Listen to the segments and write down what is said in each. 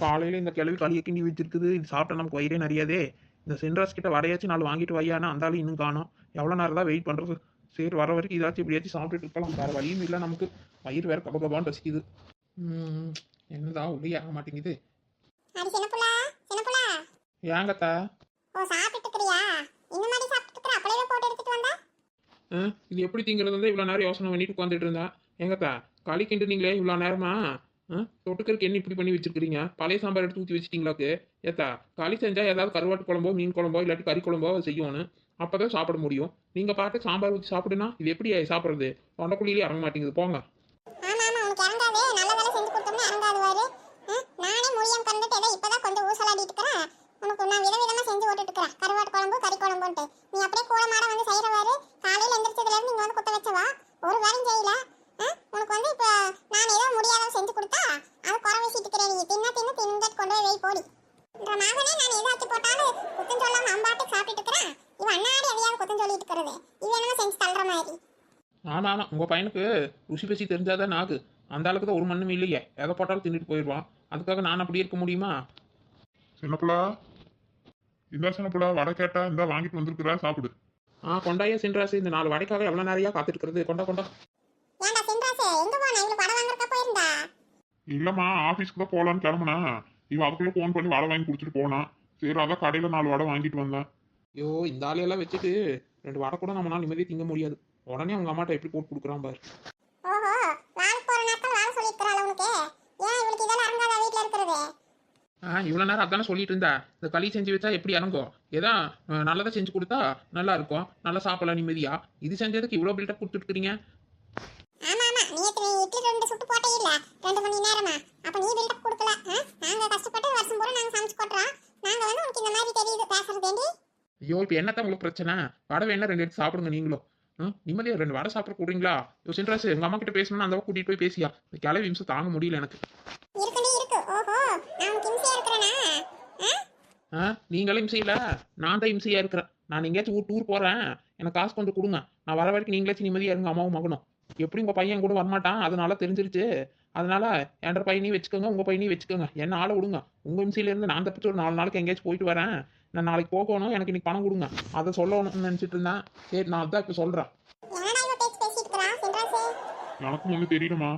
காலையில் இந்த கிளவி களியை கிண்டி வச்சிருக்குது. இது சாப்பிட்டா நமக்கு வயிறே நிறையாதே. இந்த சென்ட்ராஸ் கிட்ட வடையாச்சும் 4 வாங்கிட்டு வையானா அந்த ஆளு இன்னும் காணோம். எவ்வளோ நேரம் தான் வெயிட் பண்ணுறது? சரி, வர வரைக்கும் இதாச்சும் இப்படியாச்சும் சாப்பிட்டுட்டு இருக்கலாம். வேறு வழியும் இல்லை நமக்கு. வயிறு வேறு கபகபான்னு ரசிக்குது. என்னதான் உள்ளே ஆக மாட்டேங்குது. அடி சின்னப்புலா சின்னப்புலா. ஏங்கத்தா? ஓ சாப்பிட்டுட்டு இருக்கறியா? இந்த மாதிரி சாப்பிட்டுட்டு இருக்கற அப்படியே போட்டு எடுத்துட்டு வந்தா? இது எப்படி திங்கிறது வந்து இவ்வளோ நேரம் யோசனை பண்ணிட்டு உட்காந்துட்டு இருந்தேன். ஏங்கத்தா, களி கிண்டுனீங்களே இவ்வளோ நேரமா? தொட்டுக்கருக்கு என்ன இப்படி பண்ணி வச்சிருக்கீங்க? பழைய சாம்பார் எடுத்து ஊற்றி வச்சிட்டீங்களாக்கு? ஏத்தா, களி செஞ்சால் ஏதாவது கருவாட்டு குழம்போ மீன் குழம்போ இல்லாட்டி கறி குழம்போ செய்யணும். அப்போ தான் சாப்பிட முடியும். நீங்கள் பாட்டு சாம்பார் ஊற்றி சாப்பிடுனா இது எப்படி சாப்பிட்றது? தொண்டைக்குழியிலே இறங்க மாட்டேங்குது. போங்க. ஆமா ஆமா, உனக்கு இறங்காதே. நல்ல வேலை செஞ்சு கொடுத்தோம்னா இறங்காது வாரு. நானே முடியாம கறந்துட்டு ஏதோ இப்பதான் கொஞ்சம் ஊசலாடிட்டு இருக்கறேன். உனக்கு நான் விதவிதமா செஞ்சு ஓட்டிட்டு இருக்கறேன். கருவாட்டு குழம்பு கறி குழம்புன்ட்டு நீ அப்படியே கூட மாட வந்து செய்யறவாரு. காலையில எந்திரிச்சதுல இருந்து நீங்க வந்து குத்த வச்சவா ஒரு வேலையும் செய்யல. உனக்கு வந்து இப்ப நான் ஏதோ முடியாத செஞ்சு கொடுத்தா அதை குறை வச்சிட்டு இருக்கிறேன். நீ தின்னுட்டு கொண்டு போய் போடி. மகனே நான் ஏதாச்சும் போட்டாலும் குத்தம் சொல்லாம அம்பாட்டுக்கு சாப்பிட்டு இருக்கிறேன். இவன் அண்ணாடி எதையாவது குத்தம் சொல்லிட்டு இருக்கிறது. இது என்னமோ செஞ்சு தள்ளுற மாதிரி. ஆமாம், உங்கள் பையனுக்கு ருசி பசி தெரிஞ்சாதான் நாக்கு. அந்த அளவுக்கு தான் ஒரு மண்ணும் இல்லையே. எதை போட்டாலும் தின்னுட்டு போயிடுவான். அதுக்காக நான் அப்படியே இருக்க முடியுமா? சின்னப்புலா, இந்த சின்னப்புலா வடை கேட்டா இந்த வாங்கிட்டு வந்திருக்கிறா, சாப்பிடு. கொண்டாயே சென்றாசு. இந்த 4 வடைக்காக எவ்வளோ நிறையா காத்துட்டு இருக்கிறது. கொண்டா கொண்டா. ஏன்டா சின்ராசே, எங்க போனா? இவளுக்கு வடை வாங்குறதுக்கு போயிருந்தா? இல்லம்மா, ஆபீஸ்க்கு தான் போலான்னு கிளம்புனா இவன் அதுக்குள்ள போன் பண்ணி வடை வாங்கி குடிச்சிட்டு போனான். சரி, அதான் கடையில 4 வடை வாங்கிட்டு வந்தேன். ஐயோ, இந்த ஆளையெல்லாம் வச்சுட்டு 2 வடை கூட நம்மளால நிம்மதியாக திங்க முடியாது. உடனே அவங்க அம்மாட்ட எப்படி போட்டு கொடுக்குறான் பாரு. ஓஹோ, வேலைக்கு போற நாட்கள் வேலை சொல்லிருக்கறாள உனக்கு? ஏன் இவளுக்கு இதெல்லாம் இறங்காத வீட்ல இருக்கிறது? இவ்வளோ நேரம் அதானே சொல்லிட்டு இருந்தா. இந்த களி செஞ்சு வச்சா எப்படி இறங்கும்? ஏதா நல்லதாக செஞ்சு கொடுத்தா நல்லா இருக்கும். நல்லா சாப்பிடலாம் நிம்மதியா. இது செஞ்சதுக்கு இவ்வளோ பில்டப் கொடுத்துருக்கீங்க. ஆமா ஆமா, நீ இட்லி 2 சுட்டு போட்டே இல்ல 2 மணி நேரமா. அப்ப நீ பில்டப் கொடுக்கல. நாங்க கஷ்டப்பட்டு வருஷம் பூரா நாங்க சமைச்சு போடுறோம். நாங்க வந்து உனக்கு இந்த மாதிரி தெரியுது பேசுறதேண்டி. ஐயோ, இப்போ என்னத்தான் உங்களுக்கு பிரச்சனை? வடை வேணா 2 எடுத்து சாப்பிடுங்க நீங்களும். நிம்மதியாக 2 வடை சாப்பிட கூடுறீங்களா? யோ சென்ட்ராஸ், எங்கள் அம்மா கிட்ட பேசணும்னா அந்த கூட்டிகிட்டு போய் பேசியா. இந்த கிளவி நிமிஷம் தாங்க முடியல எனக்கு. இருக்கு இருக்கு. ஓஹோ, நான் உனக்கு இம்சையா இருக்கிறேனா? நீங்களும் இம்சையில, நான் தான் இம்சையா இருக்கிறேன். நான் எங்கேயாச்சும் டூர் போகிறேன், எனக்கு காசு கொஞ்சம் கொடுங்க. நான் வர வரைக்கும் நீங்களாச்சும் நிம்மதியாக இருங்க. அம்மாவும் மகனும் எப்படி உங்கள் பையன் கூட வரமாட்டான், அதனால தெரிஞ்சிருச்சு. அதனால என்ற பையனையும் வச்சுக்கோங்க, உங்கள் பையனையும் வச்சுக்கோங்க. என்ன ஆளை விடுங்க. உங்கள் இம்சையிலேருந்து நான் தப்பிச்சு ஒரு 4 நாளைக்கு எங்கேயாச்சும் போயிட்டு வரேன். நான் நாளைக்கு போகணும், எனக்கு இன்னைக்கு பணம் கொடுங்க. அதை சொல்லணும்னு நினச்சிட்டு இருந்தேன். சரி, நான் அதான் இப்போ சொல்கிறேன். எனக்கும் ஒண்ணு தெரியலமா,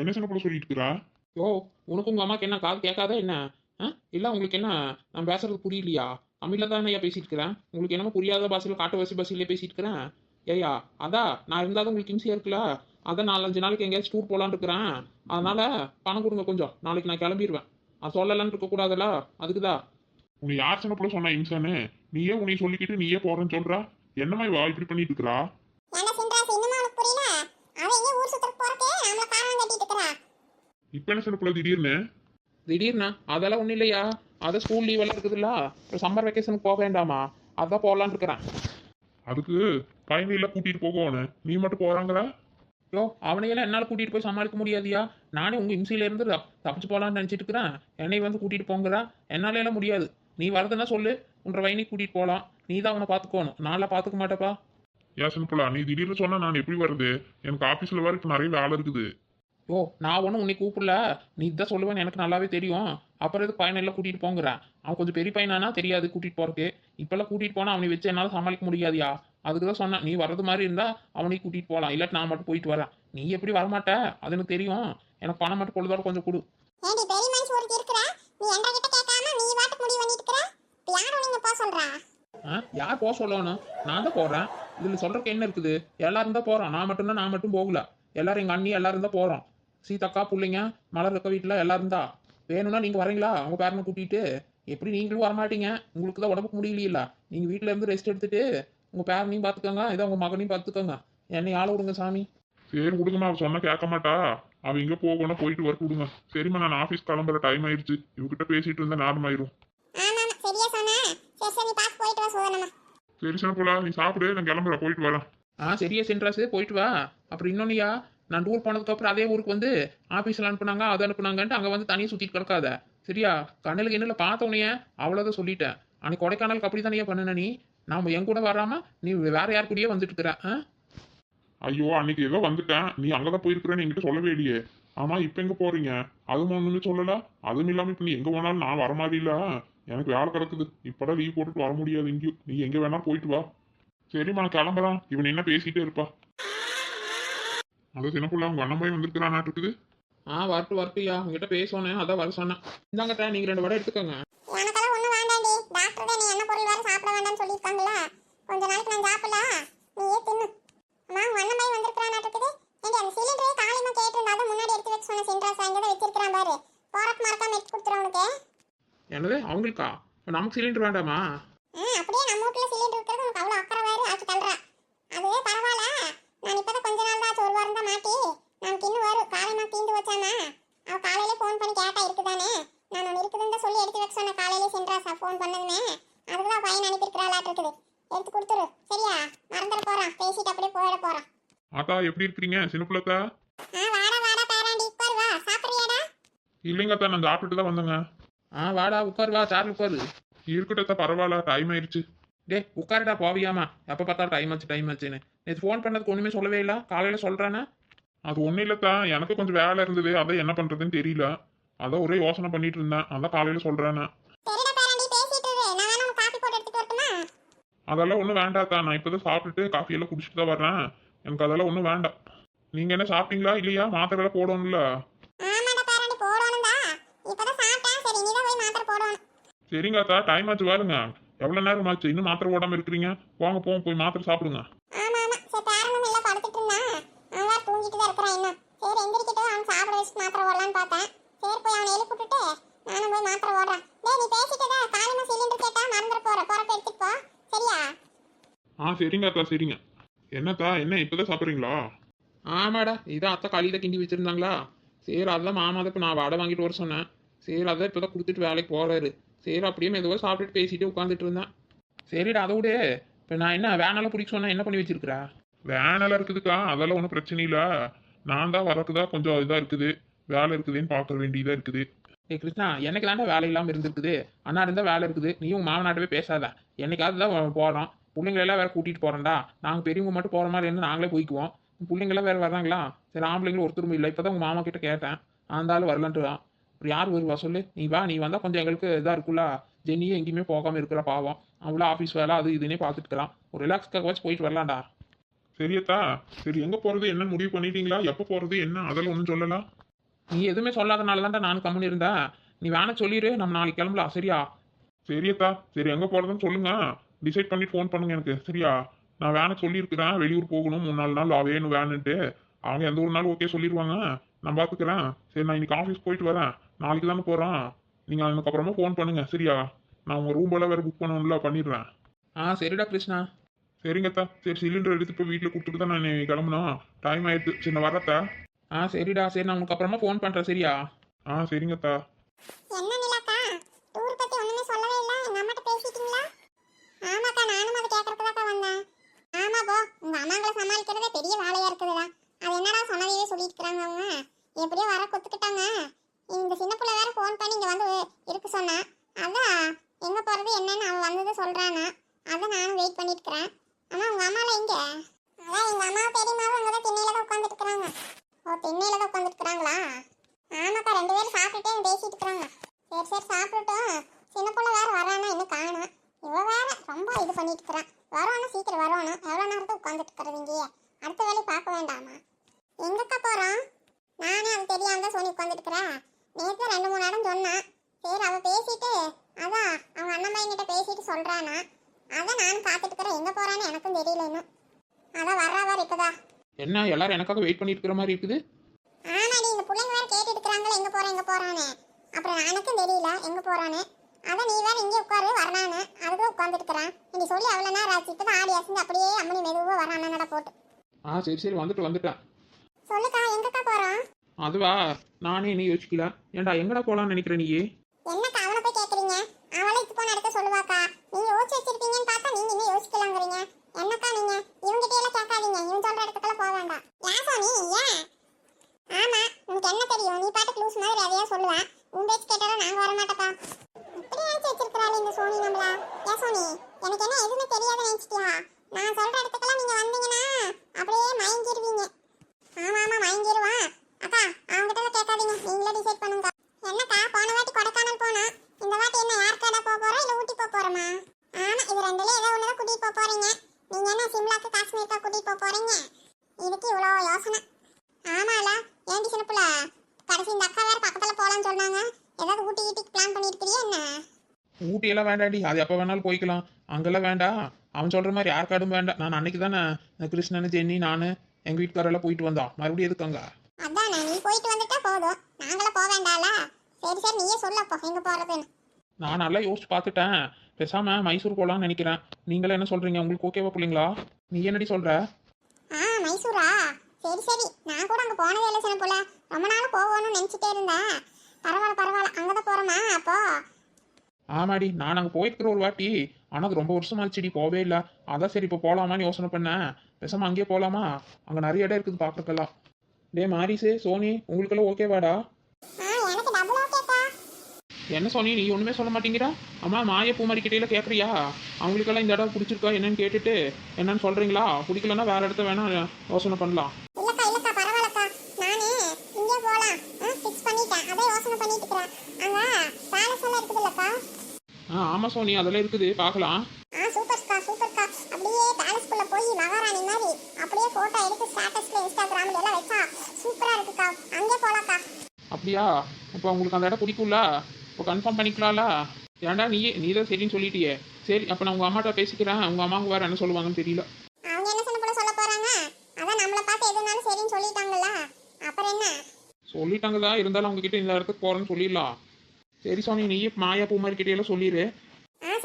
என்ன சின்னப்புல சொல்லிட்டு இருக்கிறா? யோ, உனக்கு உங்கள் அம்மாவுக்கு என்ன காது கேட்காத என்ன? இல்லை உங்களுக்கு என்ன நான் பேசுறது புரியலையா? தமிழில் தான் ஐயா பேசிட்டு இருக்கிறேன். உங்களுக்கு என்னமோ புரியாத பாஷையில் காட்டு பாஷையிலே பேசிட்டு இருக்கிறேன். ஏய்யா, அதான் நான் இருந்தாலும் உங்களுக்கு இம்சையா இருக்குல்ல. அதான் 4-5 நாளைக்கு எங்கேயாச்சும் டூர் போகலான்னு இருக்கிறேன். அதனால பணம் கொடுங்க கொஞ்சம். நாளைக்கு நான் கிளம்பிடுவேன். அது சொல்லலான்னு இருக்கக்கூடாதுல்ல, அதுக்குதான். உன்னை யார் சின்னப்புல சொன்னா இம்சான்னு? நீயே உன்னை சொல்லிக்கிட்டு நீயே போறேன்னு சொல்றா. என்னமா இவா இப்படி பண்ணிட்டு இருக்கிறா? இப்ப என்ன சின்னப்புல திடீர்னு? திடீர்னு அதெல்லாம் ஒன்றும் இல்லையா. அதான் ஸ்கூல் லீவ் எல்லாம் இருக்குதுல்ல, சம்மர் வெக்கேஷனுக்கு போக வேண்டாமா? அதான் போகலான்னு இருக்கிறேன். அதுக்கு பையனில கூட்டிட்டு போகணும், நீ மட்டும் போறாங்களா? யோ, அவனையெல்லாம் என்னால் கூட்டிகிட்டு போய் சமாளிக்க முடியாதியா. நானே உங்கள் இம்சையிலேருந்து தப்பிச்சு போகலான்னு நினச்சிட்டு இருக்கிறேன். என்னை வந்து கூட்டிகிட்டு போங்கிறா. என்னால எல்லாம் முடியாது. நீ வரதுன்னா சொல்லு, உன்ற வயனை கூட்டிகிட்டு போகலாம். நீ தான் அவனை பார்த்துக்கோணும், நான்லாம் பார்த்துக்க மாட்டேப்பா. ஏன் சின்னப்புலா, நீ திடீர்னு சொன்னா நான் எப்படி வருது? எனக்கு ஆபீஸ்ல வேற நிறைய வேலை இருக்குது. ஓ, நான் ஒன்றும் உன்னை கூப்பிடல. நீ தான் சொல்லுவேன்னு எனக்கு நல்லாவே தெரியும். அப்புறம் எதுக்கு பையனெல்லாம் கூட்டிகிட்டு போங்கிறேன். அவன் கொஞ்சம் பெரிய பையனானா தெரியாது கூட்டிகிட்டு போகிறக்கு. இப்போல்லாம் கூட்டிகிட்டு போனால் அவனை வச்சு என்னால் சமாளிக்க முடியாதியா. அதுக்கு தான் சொன்னேன், நீ வர்றது மாதிரி இருந்தால் அவனையும் கூட்டிகிட்டு போகலாம். இல்லாட்டி நான் மட்டும் போயிட்டு வரேன். நீ எப்படி வரமாட்ட அது எனக்கு தெரியும். எனக்கு பணம் மட்டும் பொழுதோட கொஞ்சம் கொடு. யார் போக சொல்லணும்? நான் தான் போகிறேன். இதில் சொல்கிறக்கு என்ன இருக்குது? எல்லாரும் தான் போகிறோம். நான் மட்டும் போகல. எல்லாரும் எங்கள் அண்ணி எல்லாரும் தான் போகிறோம். சீதாக்கா, பிள்ளைங்க, மலர் இருக்க வீட்டில் எல்லாரும் தான். வேணும்னா நீங்கள் வரீங்களா? அவங்க பேரனை கூட்டிகிட்டு. எப்படி நீங்களும் வரமாட்டீங்க? உங்களுக்கு தான் உடம்புக்கு முடியலையில்ல. நீங்கள் வீட்டில் இருந்து ரெஸ்ட் எடுத்துட்டு உங்கள் பேரனையும் பார்த்துக்கோங்க, இதை உங்கள் மகனையும் பார்த்துக்கோங்க. என்னை ஆள விடுங்க சாமி. சரி விடுங்கம்மா, அவ சொன்னா கேட்க மாட்டா. அவ இங்க போகணும், போயிட்டு வர விடுங்க. சரிம்மா, நான் ஆபீஸ் கிளம்புற டைம் ஆயிடுச்சு. இவகிட்ட பேசிட்டு இருந்தா நேரம் ஆயிரும். சரி சின்னப்புலா, நீ சாப்பிடு, நான் கிளம்புற, போயிட்டு வரேன். சரியா சென்ட்ராஸு, போயிட்டு வா. அப்புறம் இன்னொன்னுயா, நான் டூர் போனதுக்கப்புறம் அதே ஊருக்கு வந்து ஆஃபீஸில் அனுப்புனாங்க, அதை அனுப்புனாங்கன்ட்டு அங்கே வந்து தனியாக சுற்றிட்டு கிடக்காத. சரியா? கண்ணில் என்னில் பார்த்தோன்னே அவ்வளோதான் சொல்லிட்டேன். அன்னைக்கு கொடைக்கானலுக்கு அப்படி தானே பண்ணின நீ. நாம் என் கூட வராமல் நீ வேற யார் கூடயே வந்துட்டு இருக்கிற. ஐயோ, அன்னைக்கு ஏதோ வந்துட்டேன், நீ அங்கதான் போயிருக்கிறேன்னு என்கிட்ட சொல்லவே இல்லையே. ஆமா இப்ப எங்க போறீங்க? அதுவும் ஒண்ணுமே சொல்லல. அதுவும் இல்லாம இப்ப நீ எங்க போனாலும் நான் வர மாதிரி இல்ல. எனக்கு வேலை கிடக்குது. இப்பதான் லீவ் போட்டுட்டு வர முடியாது எங்கேயும். நீ எங்க வேணா போயிட்டு வா. சரிம்மா நான் கிளம்புறான். இவன் என்ன பேசிட்டே இருப்பா. அது சின்ன பிள்ளை உங்க அண்ணன் போய் வந்திருக்கிறான் இருக்குது. வரட்டு வரட்டுயா, உங்ககிட்ட பேசணும், அதான் வர சொன்னேன். இந்தாங்கட்டா, நீங்க 2 வடை எடுத்துக்கோங்க. எனக்கெல்லாம் ஒண்ணும் வேண்டாண்டி. டாக்டர் தான் நீ என்ன பொருள் வேற சாப்பிட வேண்டாம்னு சொல்லியிருக்காங்களா? கொஞ்ச நாளைக்கு நான் சாப்பிடல. நீயே தின்னு. அம்மா உங்க அண்ணன் பையன் வந்திருக்கிறான் இருக்குது. ஏண்டி அந்த சிலிண்டரை காலையில கேட்டிருந்தா அதை முன்னாடி எடுத்து வச்சு சொன்ன சின்ராசா இங்க தான் வச்சிருக்கான் பாரு. போறக்கு மறக்காம எடுத்து கொடுத்துறேன் உனக்கு. என்னது அவங்களுக்கா? இப்ப நமக்கு சிலிண்டர் வேண்டாமா? அப்படியே நம்ம வீட்டுல சிலிண்டர் இருக்கிறது உனக்கு அவ்வளவு அக்கறை வேறு ஆக்கி தள்ளுறா. அதுவே பரவாயில்ல. நான் இப்பதான் கொஞ்ச நாள் தான் ஒரு வாரம் தான் மாட்டி. நமக்கு இன்னும் வரும். காலையில தீந்து வச்சானா அவ காலையில ஃபோன் பண்ணி கேட்டா இருக்குதானே. நான் ஒன்று இருக்குதுன்னு சொல்லி எடுத்து வச்சு சொன்ன காலையில சென்றாசா ஃபோன் பண்ணதுமே. அதுக்குதான் பையன் அனுப்பியிருக்கிறாளாட்டு இருக்குது. எடுத்து கொடுத்துரு சரியா? மறந்துட போறான். பேசிட்டு அப்படியே போயிட போறான். ஆத்தா எப்படி இருக்கிறீங்க சின்ன பிள்ளைத்தா? வாடா வாடா பேராண்டி உட்கார் வா. சாப்பிடுறியாடா? இல்லைங்க அத்தா நான் சாப்பிட்டுட்டு தான் வந்தேங்க. வாடா உட்காரு, வா சார்ல உட்காரு. இருக்கட்டா பரவாயில்ல டைம் ஆயிடுச்சு. டேய் உட்காருடா போவியாமா, எப்போ பார்த்தாலும் டைம் ஆச்சுன்னு. நேற்று ஃபோன் பண்ணதுக்கு ஒன்றுமே சொல்லவே இல்லை, காலையில் சொல்கிறேன்னா. அது ஒன்றும் இல்லைத்தா, எனக்கு கொஞ்சம் வேலை இருந்தது, அதான் என்ன பண்ணுறதுன்னு தெரியல. அதான் ஒரே யோசனை பண்ணிட்டு இருந்தேன், அதான் காலையில் சொல்கிறேன்னு. சரிடா பேராண்டி பேசிட்டு இரு. நான் வேணா உனக்கு காபி போட்டு எடுத்துட்டு வரட்டுமா? அதெல்லாம் ஒன்றும் வேண்டாத்தா, நான் இப்போ தான் சாப்பிட்டுட்டு காஃபியெல்லாம் குடிச்சிட்டு தான் வர்றேன். எனக்கு அதெல்லாம் ஒன்றும் வேண்டாம். நீங்கள் என்ன சாப்பிட்டீங்களா இல்லையா? மாத்திரை போடணும்ல. ஆமாடா பேராண்டி போடணும்டா. இப்பதான் சாப்பிட்டேன். சரி நீ தான் போய் மாத்திரை போடணும். சரிங்க அத்தா, டைம் ஆச்சு வாருங்க. எவ்வளோ நேரம் ஆச்சு இன்னும் மாத்திரை போடாமல் இருக்கிறீங்க? போங்க போங்க போய் மாத்திரை சாப்பிடுங்க. ஆமா ஆமா சரி பேரனும் இல்ல படுத்துட்டு இருந்தான். அவன் வேற தூங்கிட்டு தான் இருக்கிறான் இன்னும். சரி எந்திரிக்கிட்டு அவன் சாப்பிட வச்சுட்டு மாத்திரை போடலான்னு பார்த்தேன். சரி போய் அவனை எழுப்பிட்டுட்டு நானும் போய் மாத்திரை போடுறேன். டேய் நீ பேசிட்டதா காலையில சிலிண்டர் கேட்டா மறந்துட போறப்ப எடுத்துட்டு போ சரியா? சரிங்க அத்தா சரிங்க. என்னத்தா என்ன இப்போதான் சாப்பிட்றீங்களா? ஆமாடா, இதான் அத்தை காலையில் கிண்டி வச்சுருந்தாங்களா. சரி அதான் மாமா தான் இப்போ நான் வடை வாங்கிட்டு வர சொன்னேன். சரி அதான் இப்போ தான் கொடுத்துட்டு வேலைக்கு போகிறாரு. சரி அப்படியே மெதுவாக சாப்பிட்டுட்டு பேசிட்டு உட்காந்துட்டு இருந்தேன். சரிடா அதை விட இப்போ நான் என்ன வேனெல்லாம் பிடிக்க சொன்னேன், என்ன பண்ணி வச்சிருக்கிறா? வேனெல்லாம் இருக்குதுக்கா, அதெல்லாம் ஒன்றும் பிரச்சனை இல்லை. நான் தான் வரக்குதா கொஞ்சம் இதாக இருக்குது, வேலை இருக்குதுன்னு பார்க்க வேண்டியதாக இருக்குது. கிருஷ்ணா, எனக்கு தாண்டா வேலை இல்லாமல் இருந்திருக்குது. அண்ணா இருந்தால் வேலை இருக்குது. நீயும் மாமனாட்டவே பேசாத. என்னைக்காவது தான் போகிறோம். பிள்ளைங்களெல்லாம் வேறு கூட்டிகிட்டு போகிறேன்டா. நாங்கள் பெரியவங்க மட்டும் போகிற மாதிரி இருந்தால் நாங்களே போய்க்குவோம். பிள்ளைங்களாம் வேறு வர்றாங்களா? சரி ஆம்பளைங்களும் ஒருத்தரும் இல்லை. இப்போ தான் உங்கள் மாமா கிட்ட கேட்டேன், ஆந்தாலும் வரலான்ட்டு தான். அப்புறம் யார் வருவா சொல்லு? நீ வா, நீ வந்தால் கொஞ்சம் எங்களுக்கு இதாக இருக்குல்ல. ஜென்னியே எங்கேயுமே போகாமல் இருக்கிற பாவம். அவ்வளோ ஆஃபீஸ் வேலை அது இதுன்னே பார்த்துட்டுக்கலாம். ஒரு ரிலாக்ஸ்க்காக வச்சு போயிட்டு வரலாம்டா. சரியத்தா, சரி எங்கே போகிறது என்னன்னு முடிவு பண்ணிட்டீங்களா? எப்போ போகிறது என்ன அதெல்லாம் ஒன்றும் சொல்லலாம். நீ எதுவுமே சொல்லாதனால தான்டா நானும் கம்முன்னு இருந்தேன். நீ வேணா சொல்லிடு, நம்ம நாளைக்கு கிளம்பலாம் சரியா? சரியத்தா, சரி எங்கே போகிறதுன்னு சொல்லுங்க. டிசைட் பண்ணிட்டு ஃபோன் பண்ணுங்க எனக்கு சரியா? நான் வேணா சொல்லியிருக்கிறேன், வெளியூர் போகணும் 3-4 நாள் வேணும் வேணுன்ட்டு. அவங்க எந்த ஒரு நாள் ஓகே சொல்லிடுவாங்க, நான் பார்த்துக்கிறேன். சரி நான் இன்னைக்கு ஆஃபீஸ் போயிட்டு வரேன், நாளைக்கு தானே போகிறோம். நீங்கள் அதுக்கப்புறமா ஃபோன் பண்ணுங்க சரியா? நான் உங்கள் ரூம்பெல்லாம் வேறு புக் பண்ணணும்ல, பண்ணிடுறேன். சரிடா கிருஷ்ணா. சரிங்கத்தா, சரி சிலிண்டர் எடுத்து இப்போ வீட்டில் கொடுத்துட்டு தான் நான் கிளம்பணும். டைம் ஆயிடுச்சு, சரி நான் வரத்தா. சரிடா, சரி நான் உனக்கு அப்புறமா ஃபோன் பண்ணுறேன் சரியா? சரிங்கத்தா. என்ன நிலாக்கா டூர் பத்தி ஒண்ணுமே சொல்லவே இல்ல. எங்க அம்மாட்ட பேசிட்டீங்களா? ஆமாக்கா நானும் அதை கேட்கறதுக்காக வந்தேன். ஆமா போ, உங்க அம்மாங்களை சமாளிக்கிறதே பெரிய வேலையா இருக்குதுடா. அது என்னடா சொன்னதையே சொல்லிட்டு இருக்காங்க அவங்க. எப்படியோ வர கொத்துக்கிட்டாங்க. இந்த சின்ன பிள்ளை வேற ஃபோன் பண்ணி இங்க வந்து இருக்கு சொன்னா. அதான் எங்க போறது என்னன்னு அவன் வந்தது சொல்றானா. அதான் நானும் வெயிட் பண்ணிட்டு இருக்கிறேன். ஆனா உங்க அம்மால எங்க? அதான் எங்க அம்மா பெரியம்மாவும் அங்கதான் திண்ணையில தான் உட்காந்துட்டு இருக்காங்க. ஓ திண்ணையில தான் உட்காந்துட்டு இருக்காங்களா? ஆமாக்கா 2 பேரும் சாப்பிட்டுட்டே பேசிட்டு இருக்காங்க. சரி சரி சாப்பிட்டுட்டோம். சின்ன பிள்ளை வேற வரானா இன்னும் காணும். இவ வேற ரொம்ப இது பண்ணிட்டு இருக்கிறான். வருவானா சீக்கிரம் வருவானா? எவ்வளோ நேரத்தை உட்காந்துட்டு இருக்கிறது இங்கேயே? அடுத்த வேலையை பார்க்க வேண்டாமா? எங்கக்கா போறோம்? நானே அது தெரியாம தான் சொல்லி உட்காந்துட்டு இருக்கிறேன். நேற்று 2-3 இடம் சொன்னான். சரி அவ பேசிட்டு அதான் அவங்க அண்ணன் பையன்கிட்ட பேசிட்டு சொல்றானா. அதான் நானும் காத்துட்டு இருக்கிறேன். எங்க போறான்னு எனக்கும் தெரியல இன்னும். அதான் வர்றா இப்பதா. என்ன எல்லாரும் எனக்காக வெயிட் பண்ணிட்டு இருக்கிற மாதிரி இருக்குது? ஆமாடி இந்த பிள்ளைங்க வேற கேட்டுட்டு இருக்கிறாங்களே எங்க போறானே. அப்புறம் எனக்கும் தெரியல எங்க போறானே. அதான் நீ வேற இங்கே உட்காரு வரணானு அதுக்கு உட்காந்துட்டு இருக்கிறான். நீ சொல்லி அவ்வளோ நேரம் ஆச்சு. இப்பதான் ஆடி அசைஞ்சு அப்படியே அம்மனி மெதுவாக வரானடா போட்டு. சரி வந்துட்டேன். சொல்லுக்கா எங்கக்கா போறோம்? அதுவா, நானே நீ யோசிக்கல. ஏன்டா எங்கடா போலான்னு நினைக்கிற நீ? என்னக்கா அவனை போய் கேட்குறீங்க? அவளை இது போன இடத்த சொல்லுவாக்கா. நீங்க யோசிச்சு வச்சிருப்பீங்கன்னு பார்த்தா நீங்க இன்னும் யோசிக்கலாங்கிறீங்க. என்னக்கா நீங்க இவங்கிட்ட எல்லாம் கேட்காதீங்க. இவன் சொல்ற இடத்துக்கெல்லாம் போக வேண்டாம். ஏன் சோனி ஏன்? ஆமா உனக்கு என்ன தெரியும்? நீ பாட்டுக்கு லூஸ் மாதிரி எதையா சொல்லுவேன். உன் பேச்சு கேட்டாலும் நாங்க வர மாட்டோக்கா. இப்படி நினைச்சு வச்சிருக்கிறாள் இந்த சோனி நம்மளா? ஏன் சோனி எனக்கு என்ன எதுவுமே தெரியாத நினைச்சிட்டியா? நான் சொல்ற இடத்துக்கெல்லாம் நீங்க வந்தீங்கன்னா அப்படியே மயங்கிடுவீங்க. ஆமா மயங்கிடுவான். அக்கா அவங்ககிட்ட போக போறீங்க. நீங்க என்ன சிம்லாக்கு காஷ்மீருக்கு கூட்டிட்டு போக போறீங்க? இதுக்கு இவ்வளோ யோசனை. ஆமால, ஏண்டி சின்ன புள்ள, கடைசி இந்த அக்கா வேற பக்கத்துல போலான்னு சொன்னாங்க. ஏதாவது ஊட்டி கீட்டிக்கு பிளான் பண்ணிருக்கிறியா என்ன? ஊட்டியெல்லாம் வேண்டாடி, அது எப்போ வேணாலும் போய்க்கலாம். அங்கெல்லாம் வேண்டாம். அவன் சொல்ற மாதிரி யார் காடும் வேண்டாம். நான் அன்னைக்கு தானே கிருஷ்ணன், ஜென்னி, நான் எங்கள் வீட்டுக்காரெல்லாம் போயிட்டு வந்தோம். மறுபடியும் எதுக்கு அங்க? அதானே, நீ போயிட்டு வந்துட்டா போதும், நாங்களாம் போக வேண்டாம்ல. சரி சரி, நீயே சொல்லப்போ எங்க போறதுன்னு. நான் நல்லா யோசிச்சு பார்த்துட்டேன். பேசாம மைசூர் போகலான்னு நினைக்கிறேன். நீங்களே என்ன சொல்றீங்க? உங்களுக்கு ஓகேவா பிள்ளைங்களா? நீ என்னடி சொல்ற? மைசூரா? சரி சரி, நான் கூட அங்க போனதே இல்லை சின்ன போல. ரொம்ப நாள் போகணும்னு நினைச்சிட்டே இருந்தேன். பரவாயில்ல பரவாயில்ல, அங்கதான் போறோமா அப்போ? ஆமாடி, நான் அங்கே போயிருக்கிற ஒரு வாட்டி. ஆனால் அது ரொம்ப வருஷம் ஆச்சுடி, போவே இல்லை. அதான் சரி இப்போ போகலாமான்னு யோசனை பண்ணேன். பேசாம அங்கேயே போகலாமா? அங்கே நிறைய இடம் இருக்குது பார்க்குறக்கெல்லாம். டே மாரிசு, சோனி, உங்களுக்கெல்லாம் ஓகேவாடா? எனக்கு டபுள் ஓகேக்கா. என்ன சோனி, நீ ஒன்றுமே சொல்ல மாட்டேங்கிறா? அம்மா மாய பூமாரிக்கிட்டே கேட்குறியா? அவங்களுக்கெல்லாம் இந்த இடம் பிடிச்சிருக்கா என்னன்னு கேட்டுட்டு என்னன்னு சொல்கிறீங்களா? பிடிக்கலன்னா வேற இடத்த வேணா யோசனை பண்ணலாம். இல்லக்கா இல்லக்கா, பரவாயில்லக்கா. நானே இங்கே போலாம் ஃபிக்ஸ் பண்ணிட்டேன். அதே யோசனை பண்ணிட்டு இருக்கிறேன். அங்க பேலஸ் எல்லாம் இருக்குது இல்லக்கா? ஆமாம் சோனி, அதெல்லாம் இருக்குது, பார்க்கலாம். சூப்பர்க்கா சூப்பர்க்கா. அப்படியே பேலஸ்குள்ள போய் மகாராணி மாதிரி அப்படியே போட்டோ எடுத்து ஸ்டேட்டஸ்ல இன்ஸ்டாகிராம்ல எல்லாம் வச்சா சூப்பரா இருக்குக்கா. அங்கே போலாக்கா. அப்படியா? இப்போ உங்களுக்கு அந்த இடம் பிடிக்கும்ல? இப்போ கன்ஃபார்ம் பண்ணிக்கலாம்ல? ஏன்டா நீ தான் சரின்னு சொல்லிட்டியே. சரி, அப்போ நான் உங்கள் அம்மாட்ட பேசிக்கிறேன். உங்கள் அம்மாவுக்கு வேறு என்ன சொல்லுவாங்கன்னு தெரியல. அவங்க என்ன சொல்ல போறாங்க? அதான் நம்மளை பார்த்து எதுனாலும் சரின்னு சொல்லிட்டாங்கல்ல, அப்புறம் என்ன? சொல்லிட்டாங்க தான், இருந்தாலும் அவங்ககிட்ட இந்த இடத்துக்கு போகிறேன்னு சொல்லிடலாம். சரி சோனி, நீ மாயா பூமாரிக்கிட்டே எல்லாம் சொல்லிடு.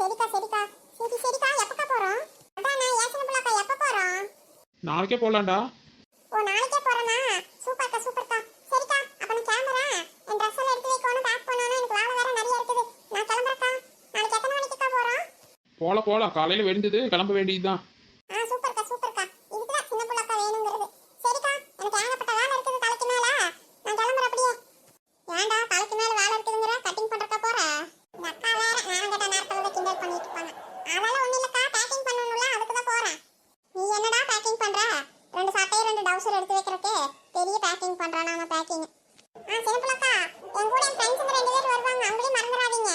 சரிக்கா சரிக்கா. சரி சரிக்கா, எப்பக்கா போறோம்? அதான் நான் ஏசன புள்ளக்கா, எப்ப போறோம்? நாளைக்கே போகலான்டா. ஓ, நாளைக்கே போறோமா? சூப்பர்க்கா சூப்பர்க்கா. சரிக்கா, அப்ப நான் கிளம்புறேன். என் ட்ரெஸ் எல்லாம் எடுத்து வைக்கணும், பேக் பண்ணணும். எனக்கு வேலை வேற நிறைய இருக்குது. நான் கிளம்புறேக்கா. நாளைக்கு எத்தனை மணிக்குக்கா போறோம்? போகலாம், காலையில் வெடிஞ்சது கிளம்ப வேண்டியதுதான். சூப்பர்க்கா சூப்பர்க்கா. இதுக்குதான் சின்ன புள்ளக்கா வேணுங்கிறது. சரிக்கா, எனக்கு ஏகப்பட்ட வேலை இருக்குது தலைக்கு மேல. நான் கிளம்புறேன் அப்படியே. ஏன்டா தலைக்கு மேல வேலை இருக்குதுங்கிற? கட்டிங் பண்றக்கா போற? இந்த அக்கா வேற நான் கேட்ட நேரத்துல தான் கிண்டல் பண்ணிட்டு இருப்பாங்க. அதெல்லாம் ஒண்ணும் இல்லக்கா, பேக்கிங் பண்ணணும்ல, அதுக்கு தான் போறேன். நீ என்னடா பேக்கிங் பண்ற? 2 சட்டை 2 டவுசர் எடுத்து வைக்கிறக்கே பெரிய பேக்கிங் பண்றானா நம்ம பேக்கிங். சின்ன புள்ளக்கா, என் கூட என் ஃப்ரெண்ட்ஸ் 2 பேர் வருவாங்க, அவங்களையும் மறந்துடாதீங்க.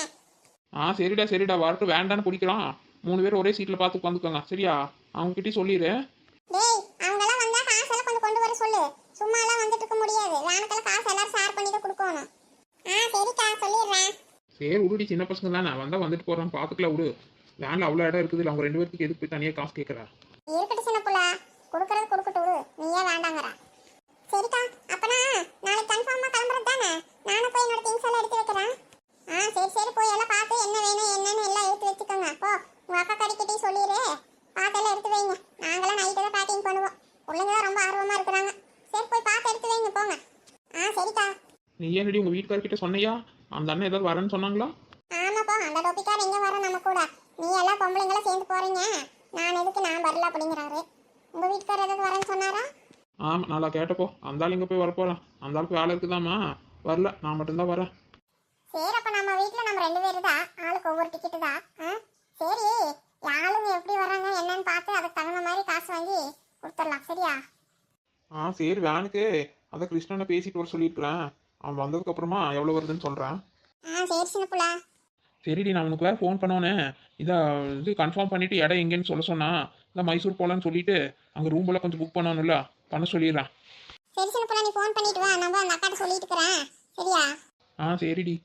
சரிடா வரட்டும். வேண்டான்னு பிடிக்கலாம். 3 பேர் ஒரே சீட்டில் பார்த்து உட்காந்துக்கோங்க, சரியா? அவங்ககிட்டயும் சொல்லிடு. டேய், அவங்கெல்லாம் வந்தா காசெல்லாம் கொஞ்சம் கொண்டு வர சொல்லு. சும்மா எல்லாம் வந்துட்டு இருக்க முடியாது. வேனுக்கெல்லாம் காசு எல்லாரும் ஷேர் பண்ணி தான் கொடுக்கணும். சரிக்கா, சொல்லிடுறேன். சரி விடுடி, சின்ன பசங்க தானே, வந்தால் வந்துட்டு போகிறான், பார்த்துக்கலாம் விடு. வேனில் அவ்வளோ இடம் இருக்குது. அவங்க 2 பேருக்கு எதுக்கு போய் தனியாக காசு கேட்குறா? இருக்கட்டும் சின்ன புள்ள, கொடுக்கறது கொடுக்கட்டும் விடு. நீயே வேண்டாங்கற. சரிக்கா, அப்பனா நாளைக்கு கன்ஃபார்மா கிளம்புறது தானே? நானும் போய் என்னோட திங்ஸ் எல்லாம் எடுத்து வைக்கிறேன். சரி சரி, போய் எல்லாம் பார்த்து என்ன வேணும் என்னன்னு எல்லாம் எடுத்து வச்சுக்கோங்க. போ, உங்க அக்கா கடைக்கிட்டே சொல்லிடு, பார்த்து எல்லாம் எடுத்து வைங்க. நாங்களாம் நைட்டு தான் பேக்கிங் பண்ணுவோம். பிள்ளைங்க தான் ரொம்ப ஆர்வமா இருக்கிறாங்க. சரி, போய் பார்த்து எடுத்து வைங்க, போங்க. சரிக்கா. நீ ஏன்டி உங்கள் வீட்டுக்காரர்கிட்ட சொன்னையா? அந்த அண்ணன் ஏதாவது வரேன்னு சொன்னாங்களா? ஆமாப்பா, அந்த டோப்பிக்கார் எங்க வர நம்ம கூட? நீ எல்லாம் பொம்பளைங்களும் சேர்ந்து போறீங்க, நான் எதுக்கு நான் வரல அப்படிங்கிறாரு. உங்க வீட்டுக்காரர் எதுக்கு வரேன்னு சொன்னாரா? ஆமாம், நல்லா கேட்டப்போ அந்த ஆள் இங்கே போய் வரப்போகிறான். அந்த ஆளுக்கு வேலை இருக்குதாம்மா, வரல. நான் மட்டும்தான் வரேன். சரி, அப்ப நம்ம வீட்டுல நம்ம 2 பேரு தான், ஆளுக்கு ஒவ்வொரு டிக்கெட்டு தான். சரி, ஆளுங்க எப்படி வர்றாங்க என்னன்னு பார்த்து அதுக்கு தகுந்த மாதிரி காசு வாங்கி கொடுத்துடலாம், சரியா? சரி, வேனுக்கு அதை கிருஷ்ணனை பேசிட்டு வர சொல்லியிருக்கிறேன். அவன் வந்ததுக்கப்புறமா எவ்வளோ வருதுன்னு சொல்கிறேன். சரி சின்ன புள்ள. சரிடி, நான் உனக்கு வேறு ஃபோன் பண்ணோன்னே இது கன்ஃபார்ம் பண்ணிவிட்டு இடம் எங்கேன்னு சொல்ல சொன்னா. இல்லை மைசூர் போகலான்னு சொல்லிட்டு அங்கே ரூம்பெல்லாம் கொஞ்சம் புக் பண்ணணும்ல, பண்ண சொல்லிடுறேன். சரி சின்ன புள்ள, நீ ஃபோன் பண்ணிட்டு வா, நம்ம அந்த அக்காட்ட சொல்லிட்டு இருக்கிறேன், சரியா? சரிடி.